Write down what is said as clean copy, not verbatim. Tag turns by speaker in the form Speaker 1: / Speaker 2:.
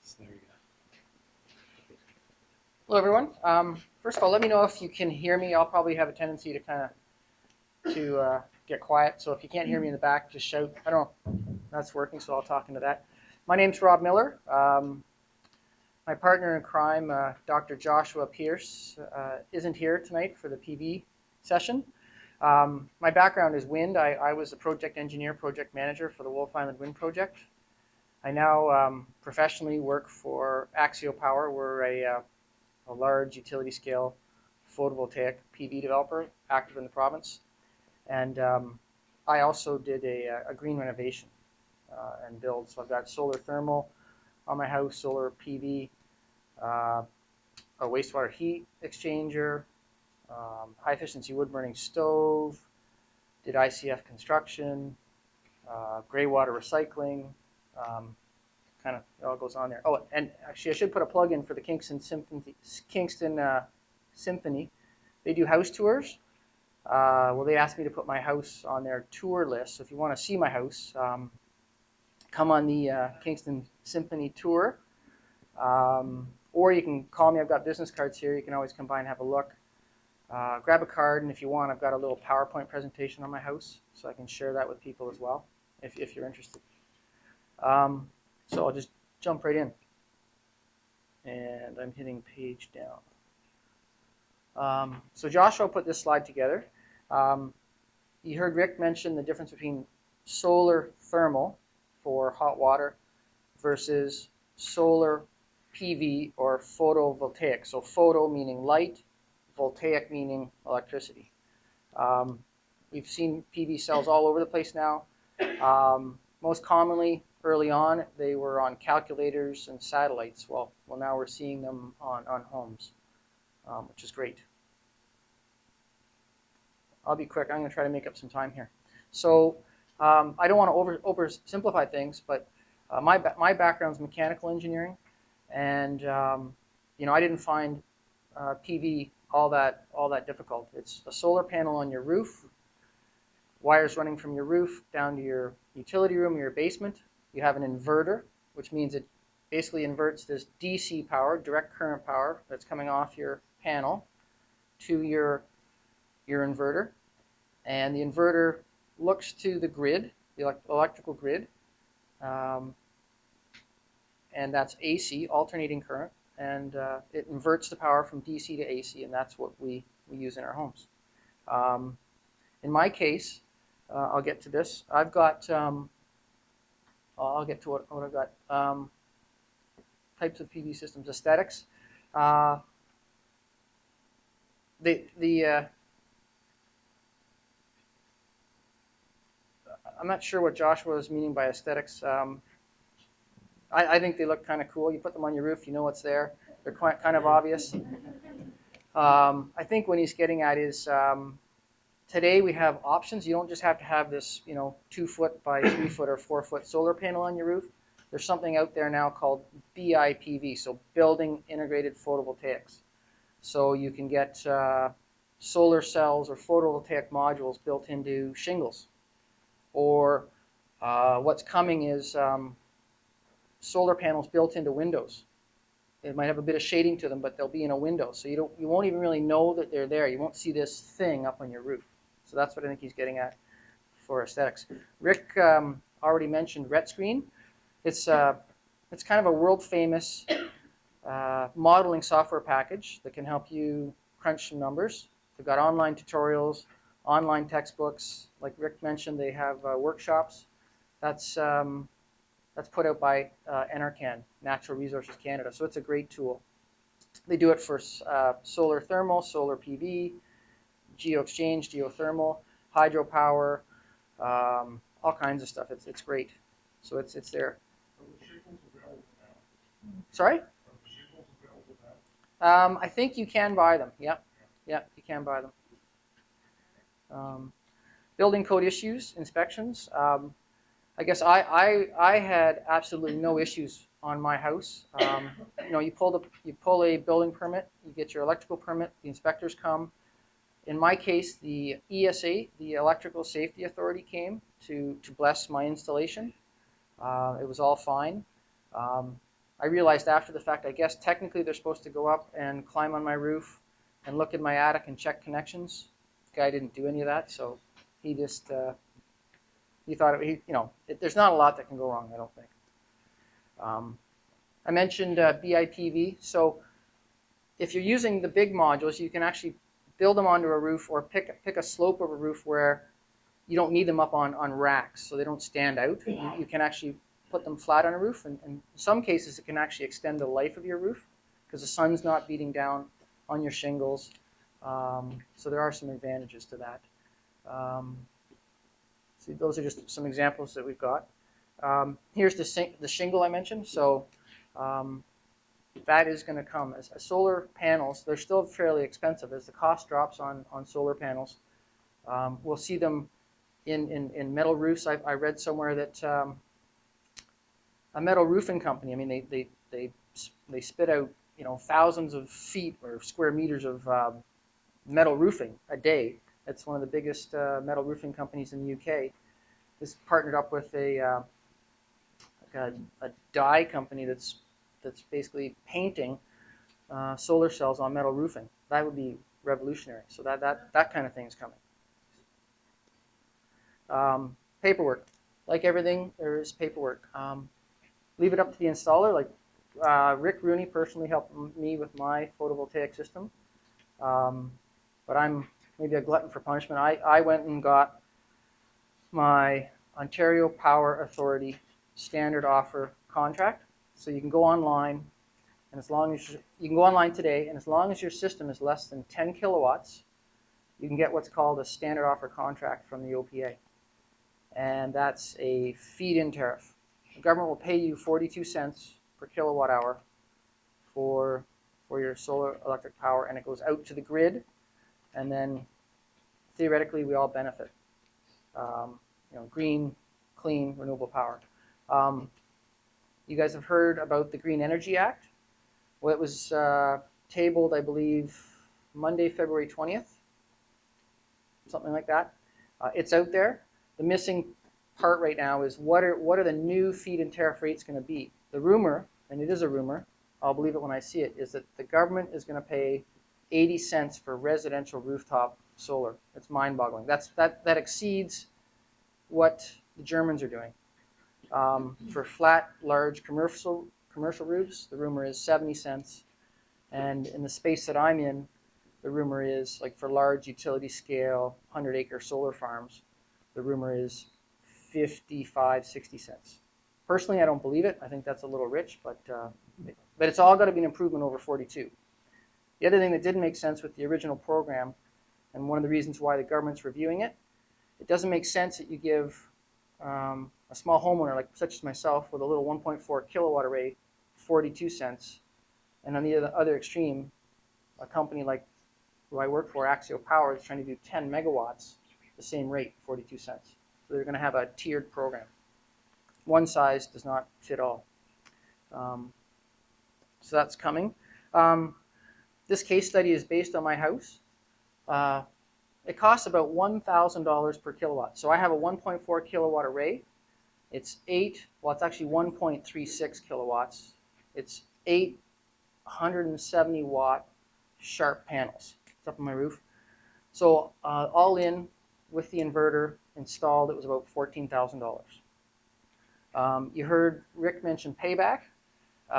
Speaker 1: So there you go.
Speaker 2: Hello, everyone. First of all, let me know if you can hear me. I'll probably have a tendency to get quiet. So if you can't hear me in the back, just shout. I don't know if that's working, so I'll talk into that. My name's Rob Miller. My partner in crime, Dr. Joshua Pierce, isn't here tonight for the PV session. My background is wind. I was a project engineer, project manager for the Wolf Island Wind Project. I now professionally work for Axio Power. We're a large utility scale photovoltaic PV developer active in the province. And I also did a green renovation and build. So I've got solar thermal on my house, solar PV, a wastewater heat exchanger, high efficiency wood burning stove, did ICF construction, gray water recycling, kind of it all goes on there. Oh, and actually I should put a plug in for the Kingston Symphony. They do house tours. Well, they asked me to put my house on their tour list. So if you want to see my house, come on the Kingston Symphony tour. Or you can call me. I've got business cards here. You can always come by and have a look. Grab a card, and if you want, I've got a little PowerPoint presentation on my house, so I can share that with people as well, if you're interested. So I'll just jump right in. And I'm hitting page down. So Joshua put this slide together. You heard Rick mention the difference between solar thermal for hot water versus solar PV or photovoltaic. So photo meaning light, voltaic meaning electricity. We've seen PV cells all over the place now. Most commonly, early on, they were on calculators and satellites. Well, now we're seeing them on homes, which is great. I'll be quick. I'm going to try to make up some time here. So I don't want to oversimplify things, but my background is mechanical engineering, and I didn't find PV all that difficult. It's a solar panel on your roof, wires running from your roof down to your utility room or your basement. You have an inverter, which means it basically inverts this DC power, direct current power that's coming off your panel to your inverter. And the inverter looks to the grid, the electrical grid, and that's AC, alternating current, and it inverts the power from DC to AC, and that's what we use in our homes. In my case, I'll get to this. I've got, I'll get to what I've got. Types of PV systems, aesthetics. I'm not sure what Joshua was meaning by aesthetics. I think they look kind of cool. You put them on your roof, you know what's there. They're quite kind of obvious. I think what he's getting at is today we have options. You don't just have to have this, 2-foot by 3-foot or 4-foot solar panel on your roof. There's something out there now called BIPV, so Building Integrated Photovoltaics. So you can get solar cells or photovoltaic modules built into shingles. Or what's coming is solar panels built into windows. It might have a bit of shading to them, but they'll be in a window, so you won't even really know that they're there. You won't see this thing up on your roof. So that's what I think he's getting at for aesthetics. Rick already mentioned RetScreen. It's kind of a world famous modeling software package that can help you crunch some numbers. They've got online tutorials, online textbooks. Like Rick mentioned, they have workshops. That's put out by NRCan, Natural Resources Canada. So it's a great tool. They do it for solar thermal, solar PV, geo-exchange, geothermal, hydropower, all kinds of stuff. It's great. So it's there. Sorry? I think you can buy them. Yep, you can buy them. Building code issues, inspections. I guess I had absolutely no issues on my house. You pull a building permit, you get your electrical permit, the inspectors come. In my case, the ESA, the Electrical Safety Authority, came to bless my installation. It was all fine. I realized after the fact, I guess technically they're supposed to go up and climb on my roof and look in my attic and check connections. The guy didn't do any of that, so he just he thought there's not a lot that can go wrong, I don't think. I mentioned BIPV, so if you're using the big modules, you can actually build them onto a roof or pick a slope of a roof where you don't need them up on racks, so they don't stand out. You can actually put them flat on a roof, and in some cases it can actually extend the life of your roof because the sun's not beating down on your shingles. So there are some advantages to that. So those are just some examples that we've got. Here's the shingle I mentioned. So that is going to come as solar panels. They're still fairly expensive as the cost drops on solar panels. We'll see them in metal roofs. I read somewhere that a metal roofing company, I mean, they spit out thousands of feet or square meters of metal roofing a day. It's one of the biggest metal roofing companies in the UK. This partnered up with a dye company that's basically painting solar cells on metal roofing. That would be revolutionary. So that kind of thing is coming. Paperwork. Like everything, there is paperwork. Leave it up to the installer. Like Rick Rooney personally helped me with my photovoltaic system. But I'm maybe a glutton for punishment. I went and got my Ontario Power Authority standard offer contract. So you can go online, and as long as you can go online today, and as long as your system is less than 10 kilowatts, you can get what's called a standard offer contract from the OPA. And that's a feed-in tariff. The government will pay you 42 cents per kilowatt hour for your solar electric power, and it goes out to the grid, and then theoretically we all benefit. Green, clean, renewable power. You guys have heard about the Green Energy Act. Well, it was tabled, I believe, Monday, February 20th, something like that. It's out there. The missing part right now is what are the new feed-in tariff rates going to be? The rumor, and it is a rumor, I'll believe it when I see it, is that the government is going to pay 80 cents for residential rooftop solar. It's mind-boggling. That exceeds what the Germans are doing. For flat, large commercial roofs, the rumor is 70 cents. And in the space that I'm in, the rumor is, like for large utility scale, 100-acre solar farms, the rumor is 55, 60 cents. Personally, I don't believe it. I think that's a little rich, but it's all got to be an improvement over 42. The other thing that didn't make sense with the original program, and one of the reasons why the government's reviewing it, it doesn't make sense that you give a small homeowner, like such as myself, with a little 1.4 kilowatt array, 42 cents, and on the other extreme, a company like who I work for, Axio Power, is trying to do 10 megawatts, the same rate, 42 cents. So they're going to have a tiered program. One size does not fit all. So that's coming. This case study is based on my house. It costs about $1,000 per kilowatt. So I have a 1.4 kilowatt array. It's actually 1.36 kilowatts. It's 870 watt sharp panels. It's up on my roof. So all in with the inverter installed, it was about $14,000. You heard Rick mention payback.